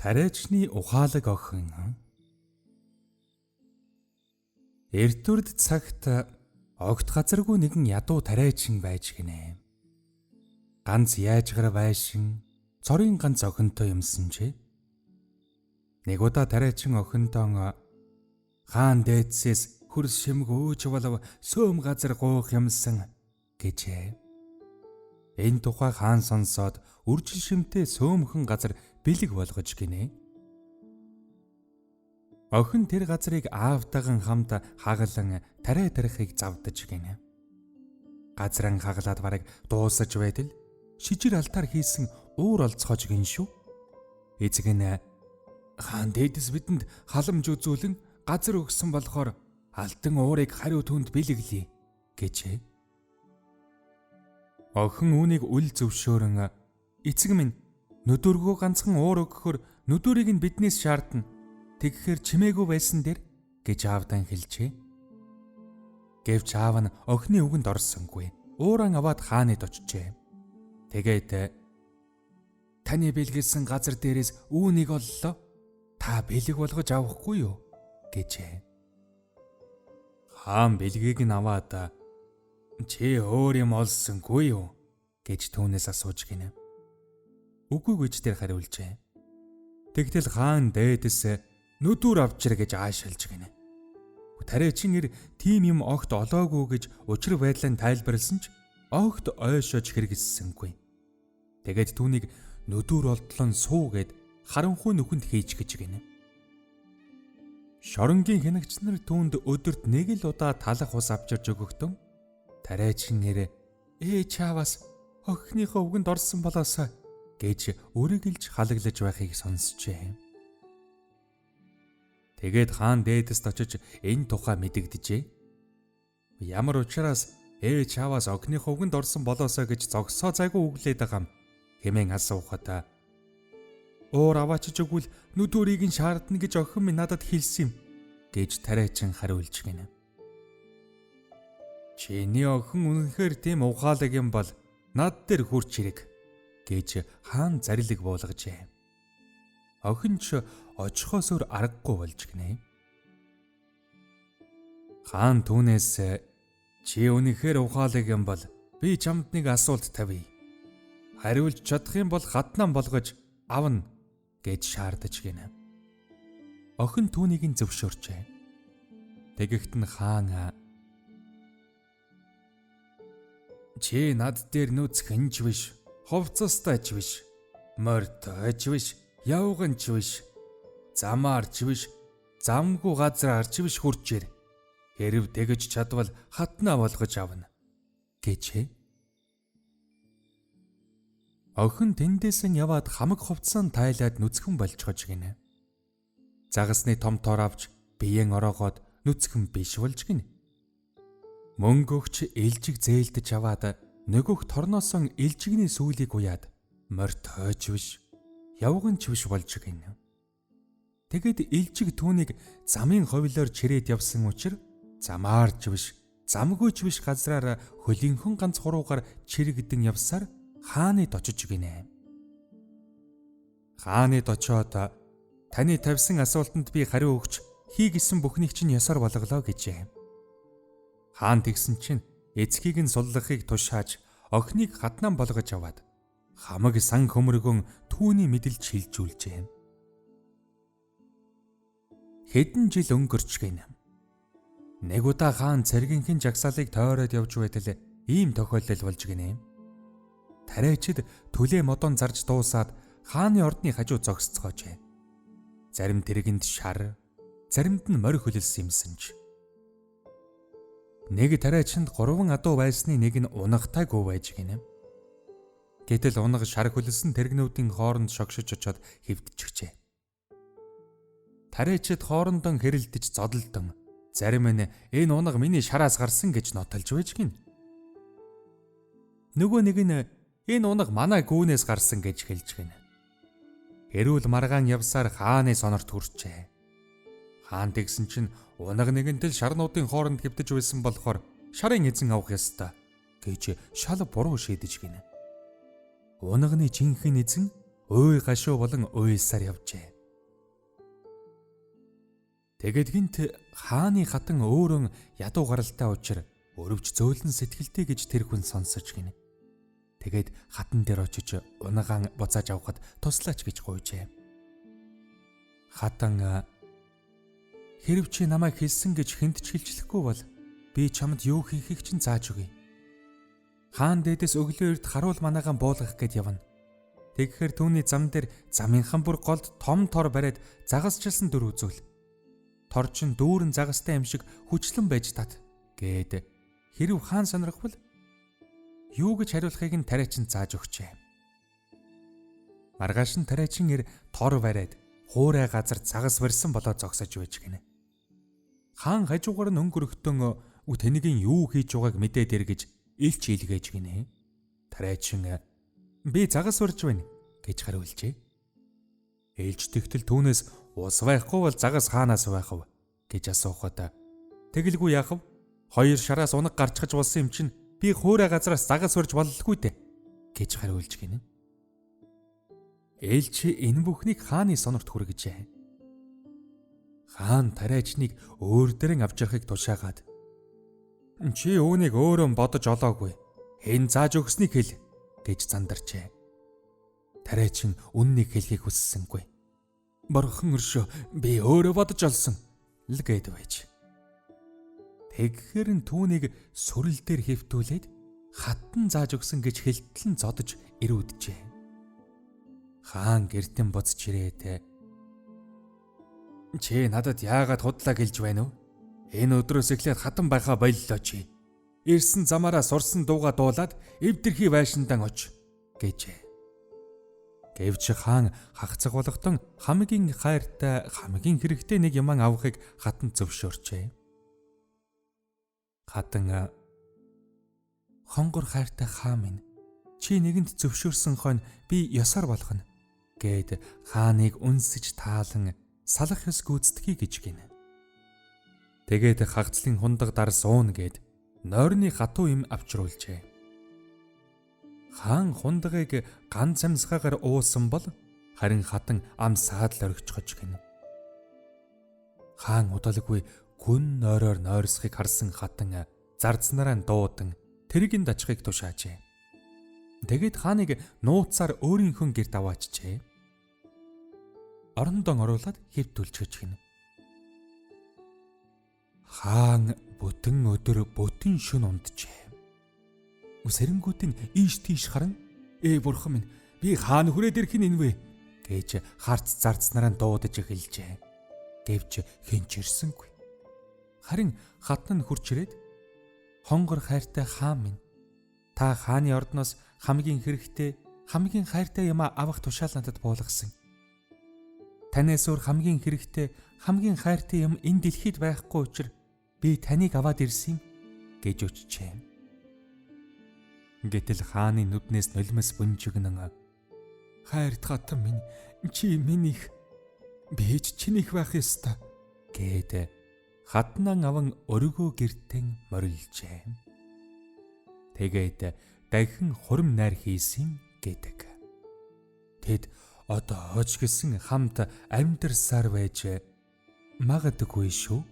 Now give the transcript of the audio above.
Тариачны ухаалаг охин. Эрдүрд цагт огт газаргүй нэгэн ядуу тариачин байж гинэ. Ганц яажгар байшин цорын ганц охинтой юмсан ч. Нэг удаа тариачин охинтоо хаан дээдсээс хөрс шимг өөж болов сөөм газар гуух юмсан гэжээ. Энэ тухай хаан сонсоод үржил шимтэй сөөмхөн газар бэлэг болгож гинэ. Охин тэр газрыг аавтайган хамт хагалан тариа тарихыг завдаж гинэ. Газран хагалаад барыг дуусаж байтал шижир алтаар хийсэн уур олцохож гин шүү. Эцэг нь хаан дээдэс бидэнд халамж үзүүлэн газар өгсөн болохоор алтан уурыг хариу түнд бэлэглэе гэжээ. Охин үүнийг үл зөвшөөрөн эцэг минь нүдүргөө ганцхан уур өгөхөр нүдүрийг нь биднээс шаардна. Тэгэхэр чимээгүй байсан дээр гэж аавдан хэлжээ. Гэвч аав нь охины үгэнд орсонгүй. Ууран аваад хаанид очжээ. Тэгээд таны бэлгэлсэн газар дээрээс үүнийг оллоо. Та бэлэг болгож авахгүй юу гэжээ. Хаан бэлгийг нь аваад чи өөр юм олсонгүй юу гэж түүнээс асууж гинэ. Үгүй гэж тэр хариулжээ. Тэгтэл хаан дээдэс нүдүр авчир гэж аашилж гинэ. Тариачин нэр тийм юм огт олоогүй гэж учир байдлаа тайлбарласан ч огт ойшоож хэрэгэлсэнгүй. Тэгээд түүнийг нүдүр олдлон суу гэд харанхуй нүхэнд хийж гэж гинэ. Шоронгийн хянагч нар түүнд өдөрт нэг л удаа талах ус авчирж өгөхдөн тариачин нэр чаавас охиныхоо үгэнд орсон болоосаа гэж өргөлж халаглаж байхыг сонсчээ. Тэгээд хаан дээдэст очиж энэ тухай мэдэгдэжээ. Ямар учраас чааваас охиныхоо үгэнд орсон болоосоо гэж зогсоо зайгүй үглээд байгаа юм хэмээн асуухад уур аваачиж өгвөл нүдүрийг нь шаардна гэж охин минь надад хэлсэн юм гэж тариачин хариулж гинэ. Чиний охин үнэхээр тийм ухаалаг юм бол над дээр хурч ирэг гэж хаан зарилэг буулгажээ. Охин ч очихоос өөр аргагүй болж гинэ. Хаан түүнээс чи үнэхээр ухаалаг юм бол би чамд нэг асуулт тавья. Хариулж чадах юм бол хатнан болгож авна гэж шаардаж гинэ. Охин түүнийг нь зөвшөөрчээ. Тэгэхт нь хаан чи над дээр нүцгэнж биш, ховцостойч биш, морьтойч биш, явганч биш, замаарч биш, замгүй газраарч биш хурж ир. Хэрв тэгж чадвал хатнаа болгож авна гэжээ. Охин тэндээсэн яваад хамаг хувцсан тайлаад нүцгэн болчихож гинэ. Загасны том тор авч биеэн ороогоод нүцгэн биш болж гинэ. Мөнгөгч элжиг зээлдэж аваад нөгөөх торноосон элжигний сүүлийг уяад морьт хойж биш, явганч биш болж гинэ. Тэгэд элжиг түүнийг замын ховлоор чирээд явсан учраас замаарч биш, замгүйч биш газраар хөлийнхэн ганц хуруугаар чирэгдэн явсаар хаанид очиж гинэ. Хаанид очоод таны тавьсан асуултанд би хариу өгч хий гэсэн бүхнийг чинь ёсоор болголоо гэжээ. Хаан тэгсэн чинь эцгийг нь суллахыг тушааж охиныг хатнан болгож аваад хамаг сан хөмргөн түүний мэдэлж шилжүүлжээ. Хэдэн жил өнгөрч гинэ. Нэг удаа хаан цэргийнхэн жагсаалыг тойроод явж байтал ийм тохиолдол болж гинэ. Тариачид түлээ модон зарж дуусаад хааны ордны хажуу зогсцоожээ. Зарим тэргэнд шар, заримд нь морь хөлөлсөн юмсан ч. Нэг тариачинд 3 адуу байсны нэг нь унагтайгүй байж гинэ. Гэтэл унаг шар хөлөлсөн тэргнүүдийн хооронд шогшиж очоод хэвдчихжээ. Тариачид хоорондоо хэрэлдэж зодолдон зарим нь энэ унаг миний шараас гарсан гэж нотолж байж гин. Нөгөө нэг нь энэ унаг манай гүүнээс гарсан гэж хэлж гинэ. Эрүүл маргаан явсаар хааны сонорт хүрчээ. Хаан тэгсэн чинь унаг нэгэнтэл шарнуудын хооронд хэвдэж байсан болохоор шарын эзэн авах ёстой гэж шал буруу шийдэж гинэ. Унагны жинхэнэ эзэн ой гашуу болон уйлсаар явжээ. Тэгээд гинт хааны хатан өөрөө ядуу гаралтай учраа өрөвч зөөлөн сэтгэлтэй гэж тэр хүн сонсож гинэ. Тэгээд хатан дээр очиж унагаан буцааж авахд туслаач гэж гуйжээ. Хатан "Хэрв чи намайг хэлсэн гэж хэнд ч хэлжлэхгүй бол би чамд юу хийхийг чинь зааж өгье. Хаан дээдэс өглөө эрт харуул манаагаан буулгах гээд явна. Тэгэхээр түүний зам дээр замынхан бүр голд том тор бариад загасчилсан дүр үзүүл. Тор чин дүүрэн загастай юм шиг хүчлэн байж тат" гээд хэрв хаан сонирхвол юу гэж хариулахыг нь тариачин зааж өгчээ. Маргааш нь тариачин тор бариад хуурай газар загас барьсан болоод зогсож байж гинэ. Хаан хажуугаар нь өнгөрөхдөн тэнийг юу хийж байгааг мэдээд ир гэж илч илгээж гинэ. Тариачин "Би загас барьж байна" гэж хариулжээ. Ээлж тэгтэл түүнээс "Ус байхгүй бол загас хаанаас байх вэ" гэж асуухад "Тэгэлгүй яах вэ? Хоёр шараас унаг гарчхаж болсон юм чинь би хуурай газраас загас барьж боллгүй дээ" гэж хариулж гинэ. Ээлж энэ бүхнийг хааны сонорт хүргэжээ. Хаан тариачныг өөр дээрэн авчрахыг тушаагаад "Чи үүнийг өөрөө бодож олоогүй. Энэ зааж өгснийг хэл" гэж зандарчээ. Тариачин үннийг хэлхийг хүссэнгүй. "Бурхан өршөө, би өөрөө бодож олсон" л гээд байж. Тэгэхээр нь түүнийг сүрэл дээр хэвтүүлээд хатан зааж өгсөн гэж хэлтэл нь зодож ирүүдэжээ. Хаан гэртэн буцаж ирээд "Чи надад яагаад худлаа гэлж байна вэ? Энэ өдрөөс эхлээд хатан байхаа боллоо чи. Ирсэн замаараа сурсан дууга дуулаад эвдэрхий байшиндан оч" гэжээ. Гэвч хаан хагцаг болготон хамгийн хайртай, хамгийн хэрэгтэй нэг юм авахыг хатан зөвшөөрчээ. Хатан "Хонгор хайртай хаан минь, чи нэгэнд зөвшөөрсөн хойно би ёсоор болгоно" гээд хааныг үнсэж таалан салах ёс гүйцэтгэе гэж гинэ. Тэгээд хагцлын хундаг дар суун гээд нойрны хатуу юм авчруулжээ. Хаан хундагыг ганц амьсгаагаар уусан бол харин хатан ам саадал оргичхож гинэ. Хаан удалгүй гүн нойроор нойрсхийг харсан хатан зарцнараа дуудан тэргийн дачхыг тушаажээ. Тэгээд хааныг нууцаар өөрийнхөө гэрт аваачжээ. Орондоо оруулаад хэвтүүлчихэж гинэ. Хаан бүтэн өдөр бүтэн шөнө унджээ. Сэрэнгүүтэн ийш тийш харан бурхан минь, би хаана хүрээд ирэх нь энэ вэ гэж харц зарцнараа дуудаж эхэлжээ. Гэвч хинч ирсэнгүй. Харин хатан нь хурч ирээд "Хонгор хайртай хаан минь, та хааны ордноос хамгийн хэрэгтэй, хамгийн хайртай юм авах тушаал надад буулгасан. Танаас өөр хамгийн хэрэгтэй, хамгийн хайртай юм энэ дэлхийд байхгүй учраас би таныг аваад ирсэн юм" гэж өчжээ. Гэтэл хааны нүднээс нулимс бунжигнан "Хайрт хатан минь, чи минийх, би ч чинийх байх ёстой" гээд хатнан аван өргөө гертэн морилжээ. Тэгээд дахин хурим найр хийсэн гэдэг. Тэд одоо ч гэсэн хамт амьдарсаар байж магадгүй шүү.